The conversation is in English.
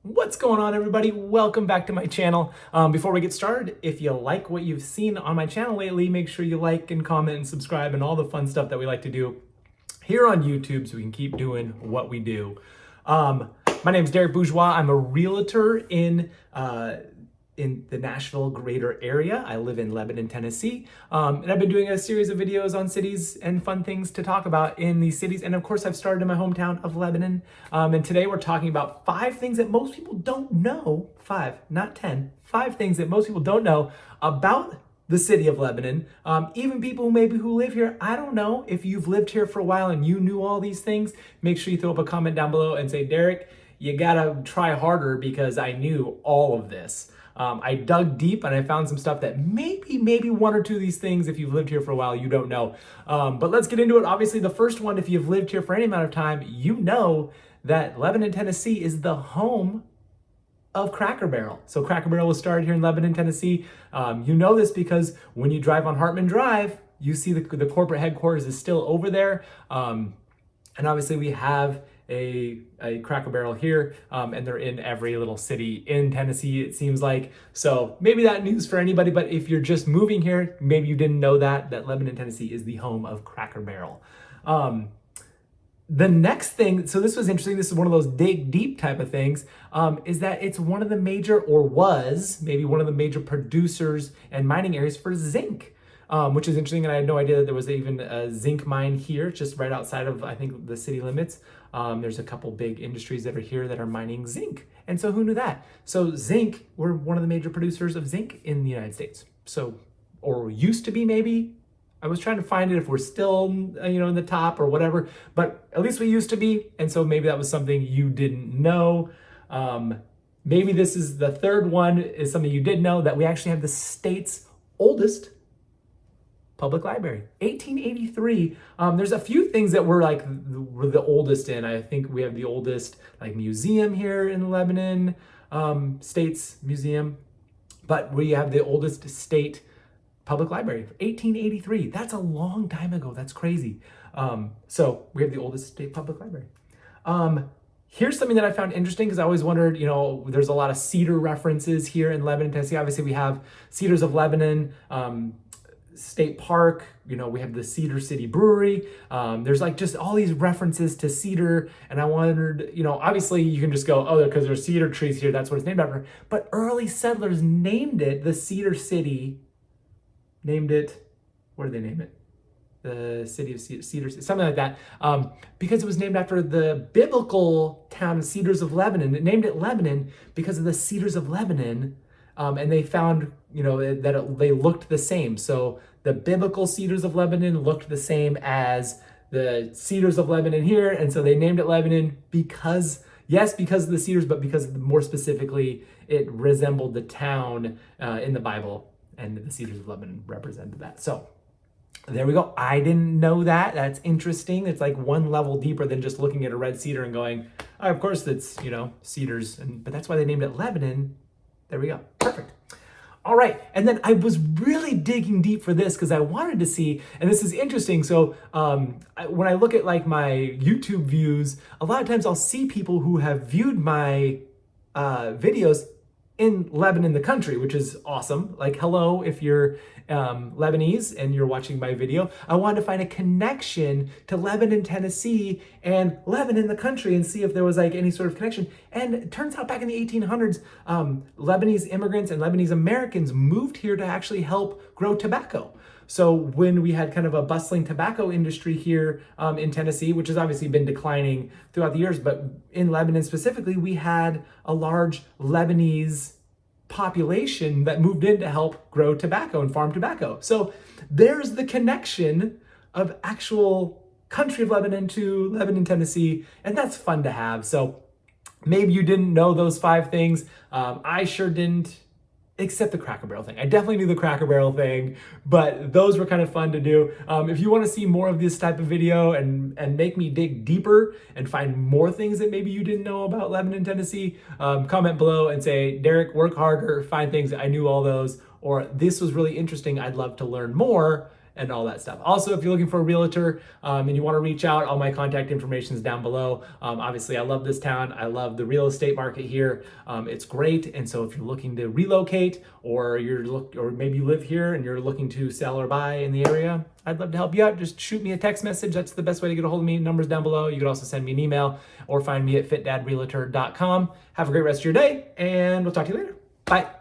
What's going on, everybody? Welcome back to my channel. Before we get started, if you like what you've seen on my channel lately, make sure you like and comment and subscribe and all the fun stuff that we like to do here on YouTube so we can keep doing what we do. My name is Darrick Bourgeois. I'm a realtor in the Nashville greater area. I live in Lebanon, Tennessee. And I've been doing a series of videos on cities and fun things to talk about in these cities. And of course, I've started in my hometown of Lebanon. And today we're talking about 5 things that most people don't know, 5, not 10, 5 things that most people don't know about the city of Lebanon. Even people who live here, I don't know if you've lived here for a while and you knew all these things. Make sure you throw up a comment down below and say, Darrick, you gotta try harder because I knew all of this. I dug deep and I found some stuff that maybe 1 or 2 of these things, if you've lived here for a while, you don't know. But let's get into it. Obviously, the first one, if you've lived here for any amount of time, you know that Lebanon, Tennessee is the home of Cracker Barrel. So Cracker Barrel was started here in Lebanon, Tennessee. You know this because when you drive on Hartman Drive, you see the corporate headquarters is still over there. And obviously we have a Cracker Barrel here, and they're in every little city in Tennessee, it seems like. So maybe that news for anybody, but if you're just moving here, maybe you didn't know that Lebanon, Tennessee is the home of Cracker Barrel. The next thing, so this was interesting, this is one of those dig deep type of things, is that it's one of the major, or was maybe one of the major producers and mining areas for zinc. Which is interesting, and I had no idea that there was even a zinc mine here, just right outside of, I think, the city limits. There's a couple big industries that are here that are mining zinc. And so who knew that? So zinc, we're one of the major producers of zinc in the United States. So, or used to be maybe. I was trying to find it if we're still, in the top or whatever, but at least we used to be. And so maybe that was something you didn't know. Maybe this is the third one, is something you did know, that we actually have the state's oldest public library, 1883. There's a few things that we're the oldest in. I think we have the oldest museum here in Lebanon, State's Museum, but we have the oldest state public library, 1883. That's a long time ago. That's crazy. So we have the oldest state public library. Here's something that I found interesting because I always wondered, there's a lot of cedar references here in Lebanon, Tennessee. Obviously, we have Cedars of Lebanon, State Park, we have the Cedar City Brewery. There's just all these references to cedar. And I wondered, obviously you can just go, oh, because there's cedar trees here, that's what it's named after. But early settlers named it the Cedar City, named it, what did they name it? The city of Cedar, something like that, because it was named after the biblical town of Cedars of Lebanon. It named it Lebanon because of the Cedars of Lebanon. And they found, that they looked the same. So the biblical Cedars of Lebanon looked the same as the Cedars of Lebanon here. And so they named it Lebanon because of the cedars, but because more specifically, it resembled the town in the Bible, and the Cedars of Lebanon represented that. So there we go. I didn't know that. That's interesting. It's like one level deeper than just looking at a red cedar and going, oh, of course it's, cedars. But that's why they named it Lebanon. There we go. Perfect. All right. And then I was really digging deep for this because I wanted to see, and this is interesting. So when I look at my YouTube views, a lot of times I'll see people who have viewed my videos in Lebanon, the country, which is awesome. Hello, if you're Lebanese and you're watching my video. I wanted to find a connection to Lebanon, Tennessee and Lebanon, the country, and see if there was any sort of connection. And it turns out back in the 1800s, Lebanese immigrants and Lebanese Americans moved here to actually help grow tobacco. So when we had kind of a bustling tobacco industry here in Tennessee, which has obviously been declining throughout the years, but in Lebanon specifically, we had a large Lebanese population that moved in to help grow tobacco and farm tobacco. So there's the connection of actual country of Lebanon to Lebanon, Tennessee, and that's fun to have. So maybe you didn't know those 5 things. I sure didn't. Except the Cracker Barrel thing. I definitely knew the Cracker Barrel thing, but those were kind of fun to do. If you want to see more of this type of video and make me dig deeper and find more things that maybe you didn't know about Lebanon, Tennessee, comment below and say, Darrick, work harder, find things. I knew all those, or this was really interesting. I'd love to learn more. and all that stuff. Also, if you're looking for a realtor and you want to reach out, all my contact information is down below. Obviously, I love this town. I love the real estate market here. It's great. And so if you're looking to relocate, or or maybe you live here and you're looking to sell or buy in the area, I'd love to help you out. Just shoot me a text message. That's the best way to get a hold of me. Numbers down below. You could also send me an email or find me at fitdadrealtor.com. Have a great rest of your day, and we'll talk to you later. Bye.